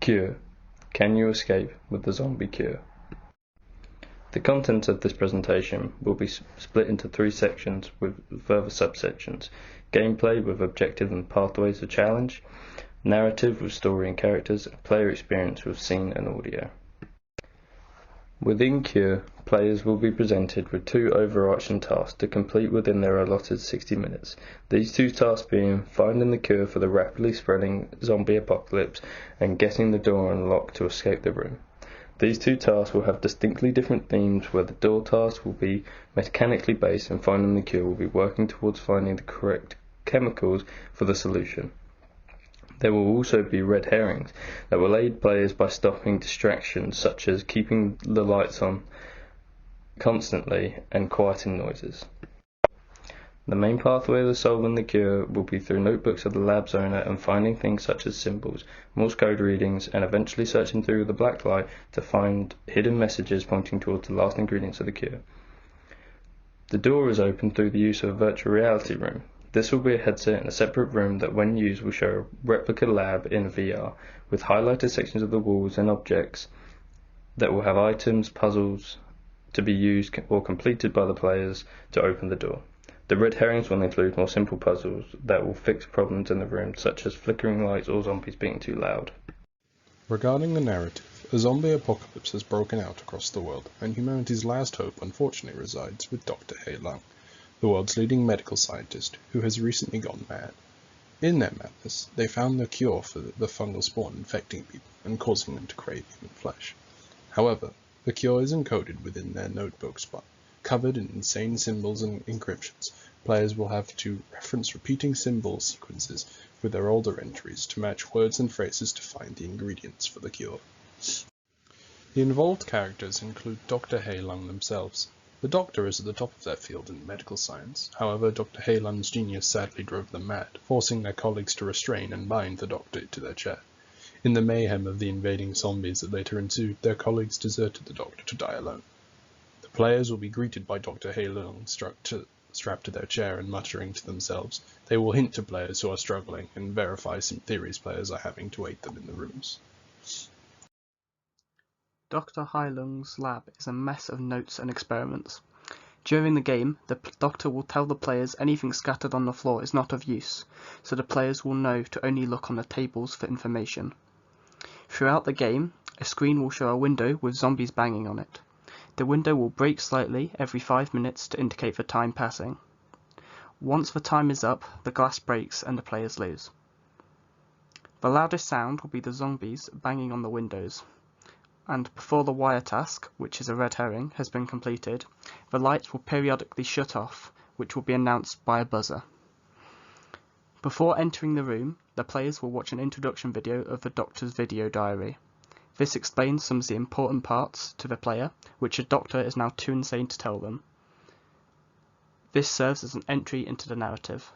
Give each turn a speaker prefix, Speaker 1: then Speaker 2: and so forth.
Speaker 1: Cure. Can you escape with the zombie cure? The content of this presentation will be split into 3 sections with further subsections: gameplay with objective and pathways of challenge, narrative with story and characters, and player experience with scene and audio. Within Cure, players will be presented with 2 overarching tasks to complete within their allotted 60 minutes. These 2 tasks being finding the cure for the rapidly spreading zombie apocalypse and getting the door unlocked to escape the room. These 2 tasks will have distinctly different themes, where the door task will be mechanically based and finding the cure will be working towards finding the correct chemicals for the solution. There will also be red herrings that will aid players by stopping distractions such as keeping the lights on constantly and quieting noises. The main pathway to solving the cure will be through notebooks of the lab's owner and finding things such as symbols, Morse code readings, and eventually searching through the black light to find hidden messages pointing towards the last ingredients of the cure. The door is opened through the use of a virtual reality room. This will be a headset in a separate room that, when used, will show a replica lab in VR, with highlighted sections of the walls and objects that will have items, puzzles to be used or completed by the players to open the door. The red herrings will include more simple puzzles that will fix problems in the room, such as flickering lights or zombies being too loud.
Speaker 2: Regarding the narrative, a zombie apocalypse has broken out across the world, and humanity's last hope unfortunately resides with Dr. Farley, the world's leading medical scientist, who has recently gone mad. In their madness, they found the cure for the fungal spawn infecting people and causing them to crave human flesh. However, the cure is encoded within their notebooks, but covered in insane symbols and encryptions. Players will have to reference repeating symbol sequences with their older entries to match words and phrases to find the ingredients for the cure. The involved characters include Dr. Haylung themselves. The Doctor is at the top of their field in medical science. However, Dr. Haylung's genius sadly drove them mad, forcing their colleagues to restrain and bind the Doctor to their chair. In the mayhem of the invading zombies that later ensued, their colleagues deserted the Doctor to die alone. The players will be greeted by Dr. Haylung strapped to their chair and muttering to themselves. They will hint to players who are struggling and verify some theories players are having to aid them in the rooms.
Speaker 3: Dr. Hailung's lab is a mess of notes and experiments. During the game, the Doctor will tell the players anything scattered on the floor is not of use, so the players will know to only look on the tables for information. Throughout the game, a screen will show a window with zombies banging on it. The window will break slightly every 5 minutes to indicate the time passing. Once the time is up, the glass breaks and the players lose. The loudest sound will be the zombies banging on the windows. And before the wire task, which is a red herring, has been completed, the lights will periodically shut off, which will be announced by a buzzer. Before entering the room, the players will watch an introduction video of the Doctor's video diary. This explains some of the important parts to the player, which the Doctor is now too insane to tell them. This serves as an entry into the narrative.